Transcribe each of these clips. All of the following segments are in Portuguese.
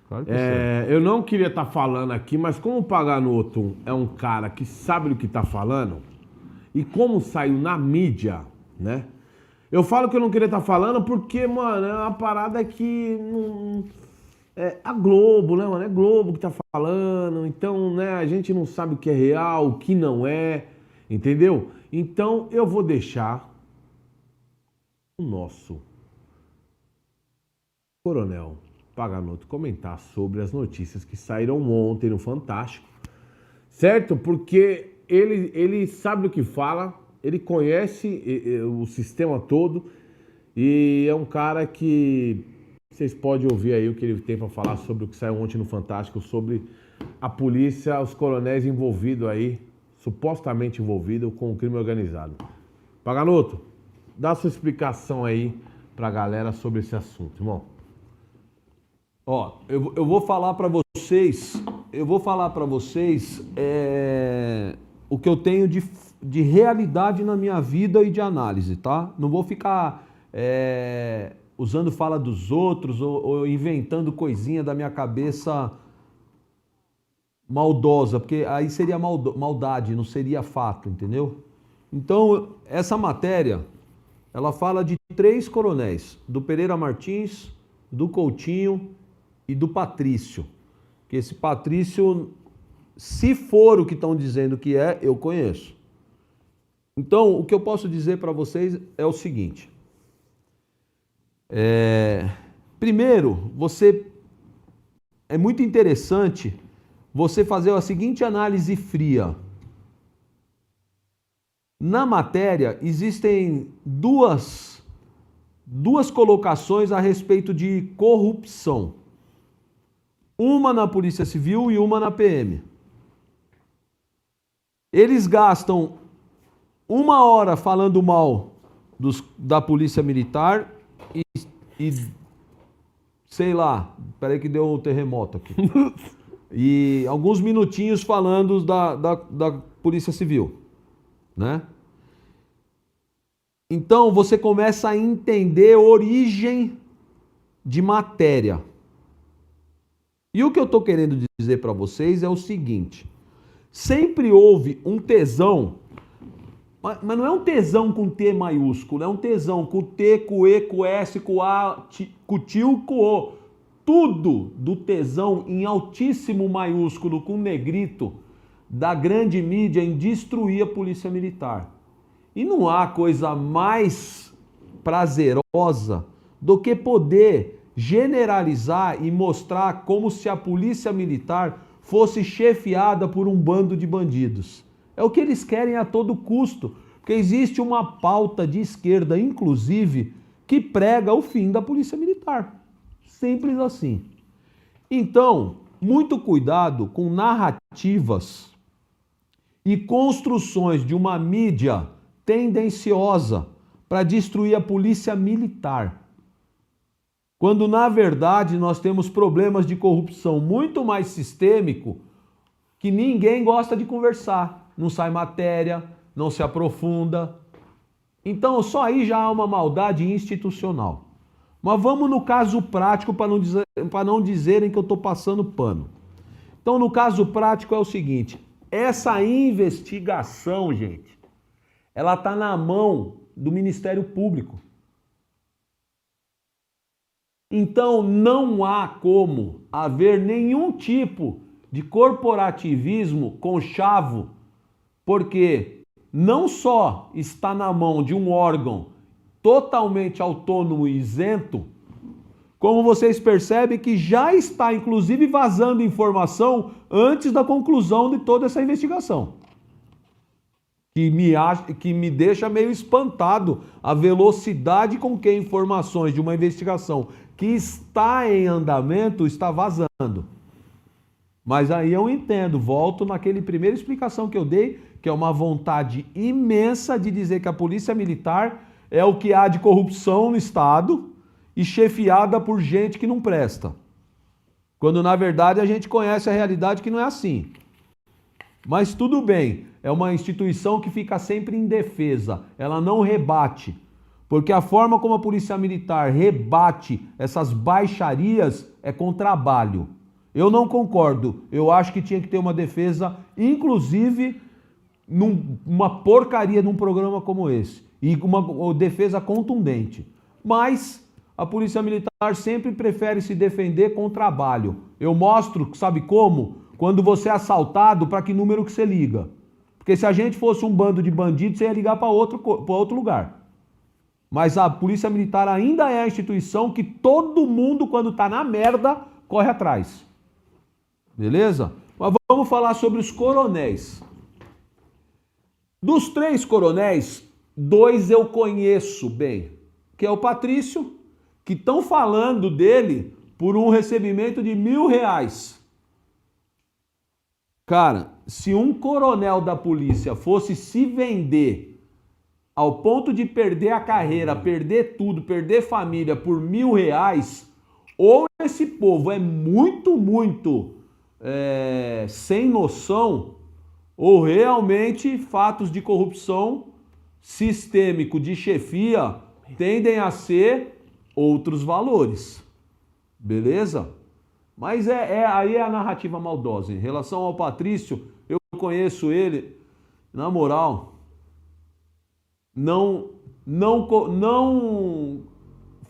Claro que eu sei. Eu não queria estar falando aqui, mas como o Paganoto é um cara que sabe do que está falando, e como saiu na mídia, né? Eu falo que eu não queria estar falando porque, mano, é uma parada que é a Globo, né, mano? É Globo que tá falando, então, né, a gente não sabe o que é real, o que não é, entendeu? Então eu vou deixar o nosso Coronel Paganoto comentar sobre as notícias que saíram ontem no Fantástico, certo? Porque ele sabe do que fala, ele conhece o sistema todo e é um cara que vocês podem ouvir aí o que ele tem para falar sobre o que saiu ontem no Fantástico, sobre a polícia, os coronéis envolvidos aí, supostamente envolvidos com o crime organizado. Paganoto, dá sua explicação aí pra galera sobre esse assunto, irmão. Ó, eu vou falar para vocês, o que eu tenho de realidade na minha vida e de análise, tá? Não vou ficar usando fala dos outros ou inventando coisinha da minha cabeça maldosa, porque aí seria maldade, não seria fato, entendeu? Então, essa matéria, ela fala de 3 coronéis, do Pereira Martins, do Coutinho e do Patrício. Que esse Patrício, se for o que estão dizendo que é, eu conheço. Então, o que eu posso dizer para vocês é o seguinte. Primeiro, é muito interessante você fazer a seguinte análise fria. Na matéria, existem duas colocações a respeito de corrupção. Uma na Polícia Civil e uma na PM. Eles gastam 1 hora falando mal da Polícia Militar e sei lá, peraí que deu um terremoto aqui. E alguns minutinhos falando da Polícia Civil, né? Então você começa a entender a origem de matéria. E o que eu estou querendo dizer para vocês é o seguinte: sempre houve um tesão, mas não é um tesão com T maiúsculo, é um tesão com T, com E, com S, com A, com tio, com O. Tudo do tesão em altíssimo maiúsculo, com negrito, da grande mídia em destruir a Polícia Militar. E não há coisa mais prazerosa do que poder generalizar e mostrar como se a Polícia Militar fosse chefiada por um bando de bandidos. É o que eles querem a todo custo, porque existe uma pauta de esquerda, inclusive, que prega o fim da Polícia Militar. Simples assim. Então, muito cuidado com narrativas e construções de uma mídia tendenciosa para destruir a Polícia Militar. Quando, na verdade, nós temos problemas de corrupção muito mais sistêmico que ninguém gosta de conversar. Não sai matéria, não se aprofunda. Então, só aí já há uma maldade institucional. Mas vamos no caso prático para não dizerem que eu estou passando pano. Então, no caso prático é o seguinte: essa investigação, gente, ela está na mão do Ministério Público. Então, não há como haver nenhum tipo de corporativismo conchavo, porque não só está na mão de um órgão totalmente autônomo e isento, como vocês percebem que já está, inclusive, vazando informação antes da conclusão de toda essa investigação. Que me deixa meio espantado a velocidade com que informações de uma investigação que está em andamento está vazando. Mas aí eu entendo, volto naquela primeira explicação que eu dei, que é uma vontade imensa de dizer que a Polícia Militar é o que há de corrupção no Estado e chefiada por gente que não presta. Quando na verdade a gente conhece a realidade que não é assim. Mas tudo bem, é uma instituição que fica sempre em defesa, ela não rebate. Porque a forma como a Polícia Militar rebate essas baixarias é com trabalho. Eu não concordo. Eu acho que tinha que ter uma defesa, inclusive numa porcaria de um programa como esse. E uma defesa contundente. Mas a Polícia Militar sempre prefere se defender com trabalho. Eu mostro, sabe como? Quando você é assaltado, para que número que você liga. Porque se a gente fosse um bando de bandidos, você ia ligar para outro lugar. Mas a Polícia Militar ainda é a instituição que todo mundo, quando está na merda, corre atrás. Beleza? Mas vamos falar sobre os coronéis. Dos 3 coronéis, 2 eu conheço bem, que é o Patrício, que estão falando dele por um recebimento de R$1.000. Cara, se um coronel da polícia fosse se vender ao ponto de perder a carreira, perder tudo, perder família por R$1.000, ou esse povo é muito sem noção, ou realmente fatos de corrupção sistêmico de chefia tendem a ser outros valores. Beleza? Mas aí é a narrativa maldosa. Em relação ao Patrício, eu conheço ele, na moral, não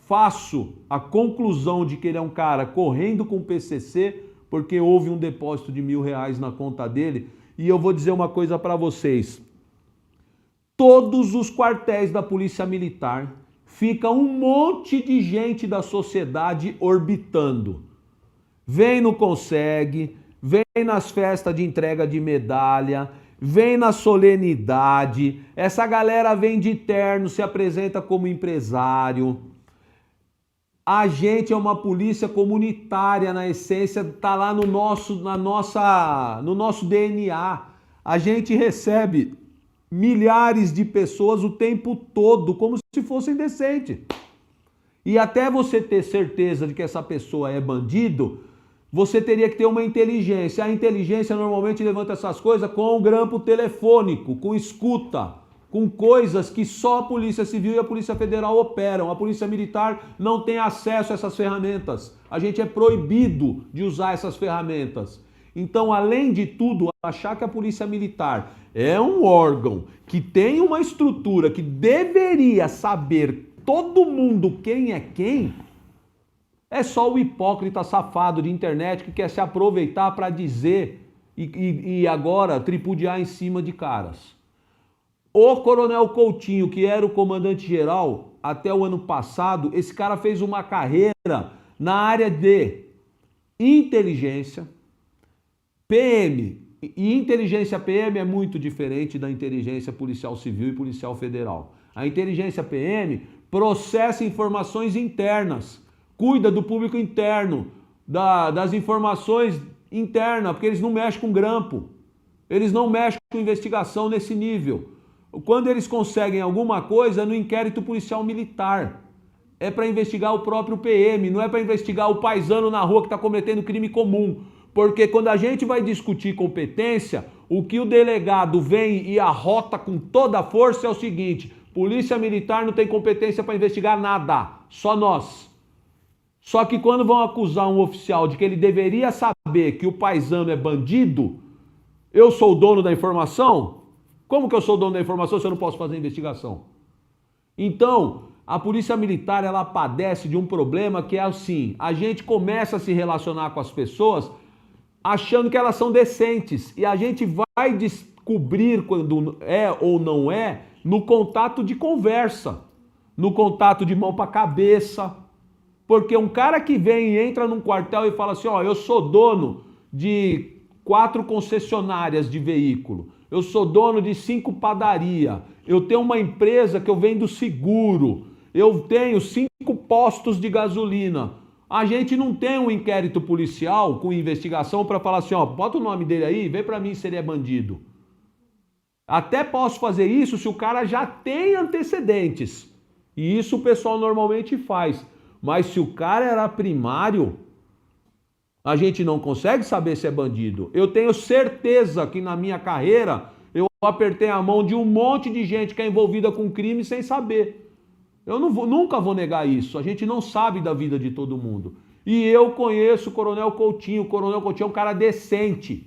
faço a conclusão de que ele é um cara correndo com o PCC porque houve um depósito de R$1.000 na conta dele. E eu vou dizer uma coisa para vocês. Todos os quartéis da Polícia Militar fica um monte de gente da sociedade orbitando. Vem no Consegue, vem nas festas de entrega de medalha, vem na solenidade, essa galera vem de terno, se apresenta como empresário. A gente é uma polícia comunitária, na essência, tá lá no nosso DNA. A gente recebe milhares de pessoas o tempo todo, como se fossem decentes. E até você ter certeza de que essa pessoa é bandido, você teria que ter uma inteligência. A inteligência normalmente levanta essas coisas com um grampo telefônico, com escuta, com coisas que só a Polícia Civil e a Polícia Federal operam. A Polícia Militar não tem acesso a essas ferramentas. A gente é proibido de usar essas ferramentas. Então, além de tudo, achar que a Polícia Militar é um órgão que tem uma estrutura que deveria saber todo mundo quem é quem, é só o hipócrita safado de internet que quer se aproveitar para dizer e agora tripudiar em cima de caras. O Coronel Coutinho, que era o comandante-geral até o ano passado, esse cara fez uma carreira na área de inteligência, PM. E inteligência PM é muito diferente da inteligência policial civil e policial federal. A inteligência PM processa informações internas, cuida do público interno, das informações internas, porque eles não mexem com grampo, eles não mexem com investigação nesse nível. Quando eles conseguem alguma coisa no inquérito policial militar, é para investigar o próprio PM, não é para investigar o paisano na rua que está cometendo crime comum. Porque quando a gente vai discutir competência, o que o delegado vem e arrota com toda a força é o seguinte: Polícia Militar não tem competência para investigar nada, só nós. Só que quando vão acusar um oficial de que ele deveria saber que o paisano é bandido, eu sou o dono da informação? Como que eu sou o dono da informação se eu não posso fazer investigação? Então, a Polícia Militar, ela padece de um problema que é assim: a gente começa a se relacionar com as pessoas achando que elas são decentes, e a gente vai descobrir quando é ou não é no contato de conversa, no contato de mão para cabeça. Porque um cara que vem e entra num quartel e fala assim: ó, eu sou dono de 4 concessionárias de veículo, eu sou dono de 5 padarias, eu tenho uma empresa que eu vendo seguro, eu tenho 5 postos de gasolina. A gente não tem um inquérito policial com investigação para falar assim: ó, bota o nome dele aí, vê para mim se ele é bandido. Até posso fazer isso se o cara já tem antecedentes. E isso o pessoal normalmente faz. Mas se o cara era primário, a gente não consegue saber se é bandido. Eu tenho certeza que na minha carreira eu apertei a mão de um monte de gente que é envolvida com crime sem saber. Eu nunca vou negar isso. A gente não sabe da vida de todo mundo. E eu conheço o Coronel Coutinho. O Coronel Coutinho é um cara decente.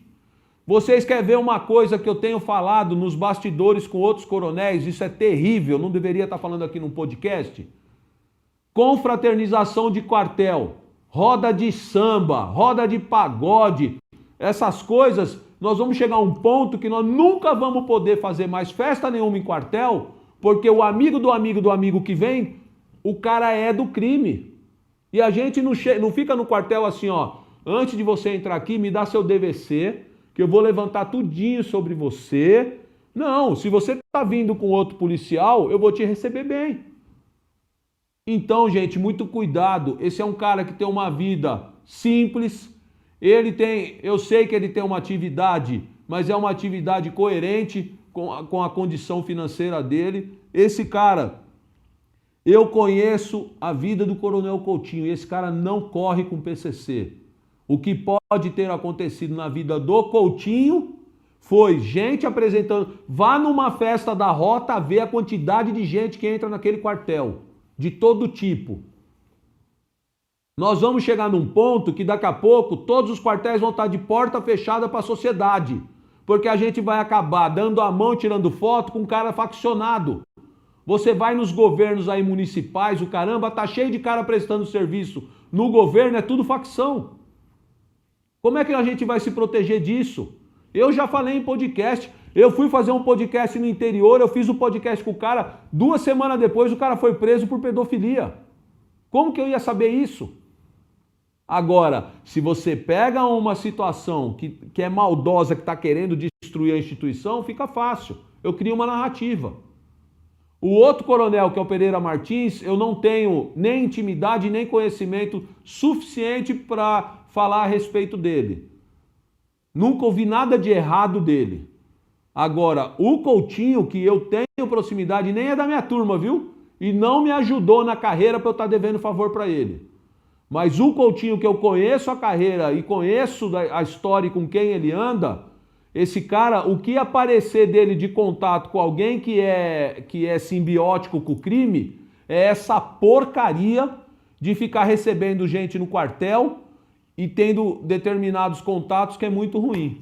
Vocês querem ver uma coisa que eu tenho falado nos bastidores com outros coronéis? Isso é terrível, não deveria estar falando aqui num podcast. Confraternização de quartel, roda de samba, roda de pagode, essas coisas, nós vamos chegar a um ponto que nós nunca vamos poder fazer mais festa nenhuma em quartel, porque o amigo do amigo do amigo que vem, o cara é do crime. E a gente não fica no quartel assim, ó, antes de você entrar aqui, me dá seu DVC, que eu vou levantar tudinho sobre você. Não, se você tá vindo com outro policial, eu vou te receber bem. Então, gente, muito cuidado. Esse é um cara que tem uma vida simples. Eu sei que ele tem uma atividade, mas é uma atividade coerente com a condição financeira dele. Esse cara, eu conheço a vida do Coronel Coutinho. E esse cara não corre com PCC. O que pode ter acontecido na vida do Coutinho foi gente apresentando... Vá numa festa da Rota ver a quantidade de gente que entra naquele quartel. De todo tipo. Nós vamos chegar num ponto que daqui a pouco todos os quartéis vão estar de porta fechada para a sociedade. Porque a gente vai acabar dando a mão, tirando foto com um cara faccionado. Você vai nos governos aí municipais, o caramba, tá cheio de cara prestando serviço. No governo é tudo facção. Como é que a gente vai se proteger disso? Eu já falei em podcast, eu fui fazer um podcast no interior, eu fiz um podcast com o cara, 2 semanas depois o cara foi preso por pedofilia. Como que eu ia saber isso? Agora, se você pega uma situação que é maldosa, que está querendo destruir a instituição, fica fácil. Eu crio uma narrativa. O outro coronel, que é o Pereira Martins, eu não tenho nem intimidade, nem conhecimento suficiente para falar a respeito dele. Nunca ouvi nada de errado dele. Agora, o Coutinho, que eu tenho proximidade, nem é da minha turma, viu? E não me ajudou na carreira para eu estar devendo favor para ele. Mas o Coutinho, que eu conheço a carreira e conheço a história e com quem ele anda, esse cara, o que aparecer dele de contato com alguém que é simbiótico com o crime, é essa porcaria de ficar recebendo gente no quartel e tendo determinados contatos que é muito ruim.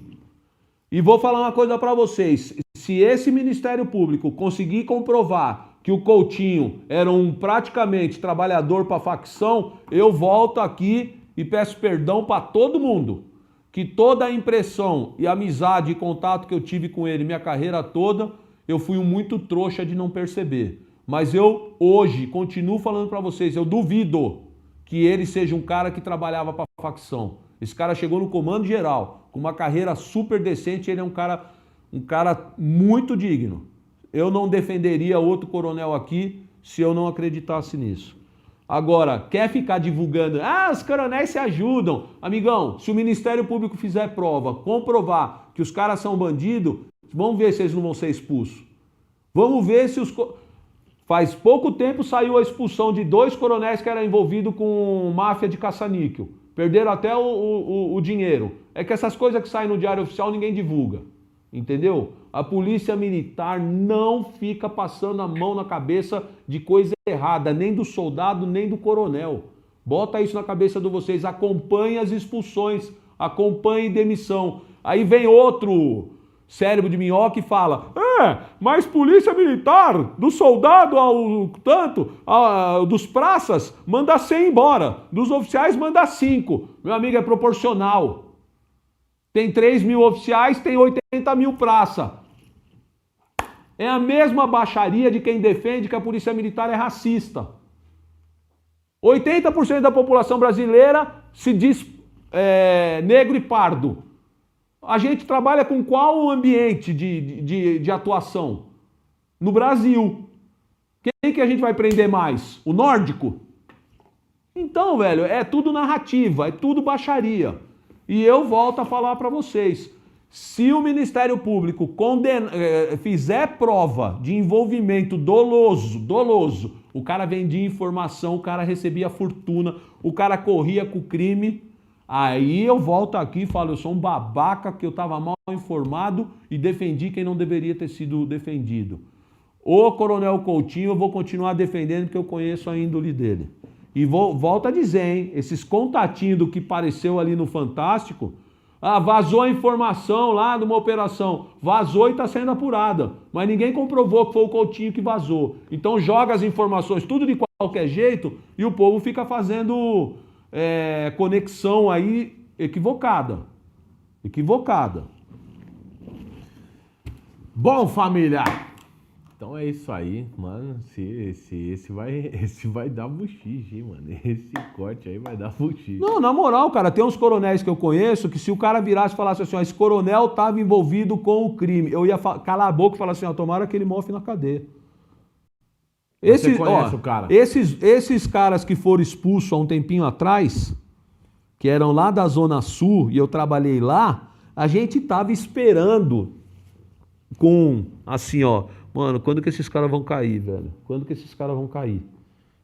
E vou falar uma coisa para vocês, se esse Ministério Público conseguir comprovar que o Coutinho era um praticamente trabalhador para facção, eu volto aqui e peço perdão para todo mundo. Que toda a impressão e amizade e contato que eu tive com ele minha carreira toda, eu fui muito trouxa de não perceber. Mas eu hoje continuo falando para vocês, eu duvido que ele seja um cara que trabalhava para a facção. Esse cara chegou no comando geral, com uma carreira super decente, ele é um cara muito digno. Eu não defenderia outro coronel aqui se eu não acreditasse nisso. Agora, quer ficar divulgando, os coronéis se ajudam. Amigão, se o Ministério Público fizer prova, comprovar que os caras são bandidos, vamos ver se eles não vão ser expulsos. Vamos ver se os... Faz pouco tempo saiu a expulsão de 2 coronéis que eram envolvidos com máfia de caça-níquel. Perderam até o dinheiro. É que essas coisas que saem no Diário Oficial ninguém divulga. Entendeu? A polícia militar não fica passando a mão na cabeça de coisa errada, nem do soldado, nem do coronel. Bota isso na cabeça de vocês, acompanhe as expulsões, acompanhe demissão. Aí vem outro cérebro de minhoca e fala, mas polícia militar, do soldado ao tanto, dos praças, manda 100 embora, dos oficiais manda 5. Meu amigo, é proporcional. Tem 3 mil oficiais, tem 80 mil praça. É a mesma baixaria de quem defende que a polícia militar é racista. 80% da população brasileira se diz negro e pardo. A gente trabalha com qual ambiente de atuação? No Brasil. Quem que a gente vai prender mais? O nórdico? Então, velho, é tudo narrativa, é tudo baixaria. E eu volto a falar para vocês, se o Ministério Público fizer prova de envolvimento doloso, o cara vendia informação, o cara recebia fortuna, o cara corria com o crime, aí eu volto aqui e falo, eu sou um babaca que eu estava mal informado e defendi quem não deveria ter sido defendido. O Coronel Coutinho eu vou continuar defendendo porque eu conheço a índole dele. E volto a dizer, hein? Esses contatinhos do que apareceu ali no Fantástico, vazou a informação lá de uma operação, vazou e está sendo apurada, mas ninguém comprovou que foi o Coutinho que vazou. Então joga as informações tudo de qualquer jeito e o povo fica fazendo conexão aí equivocada. Bom, família, então é isso aí, mano. Esse vai dar buchiche, hein, mano. Esse corte aí vai dar buchiche. Não, na moral, cara, tem uns coronéis que eu conheço que se o cara virasse e falasse assim, ó, esse coronel estava envolvido com o crime, eu ia calar a boca e falar assim, ó, tomara que ele morre na cadeia. Você conhece o cara? Esses caras que foram expulsos há um tempinho atrás, que eram lá da Zona Sul, e eu trabalhei lá, a gente tava esperando com, assim, ó, mano, quando que esses caras vão cair, velho? Quando que esses caras vão cair?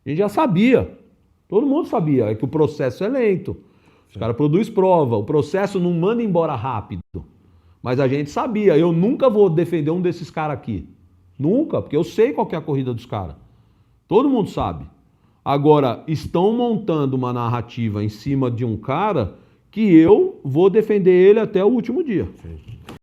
A gente já sabia. Todo mundo sabia. É que o processo é lento. Os caras produzem prova. O processo não manda embora rápido. Mas a gente sabia. Eu nunca vou defender um desses caras aqui. Nunca, porque eu sei qual que é a corrida dos caras. Todo mundo sabe. Agora, estão montando uma narrativa em cima de um cara que eu vou defender ele até o último dia. Sim.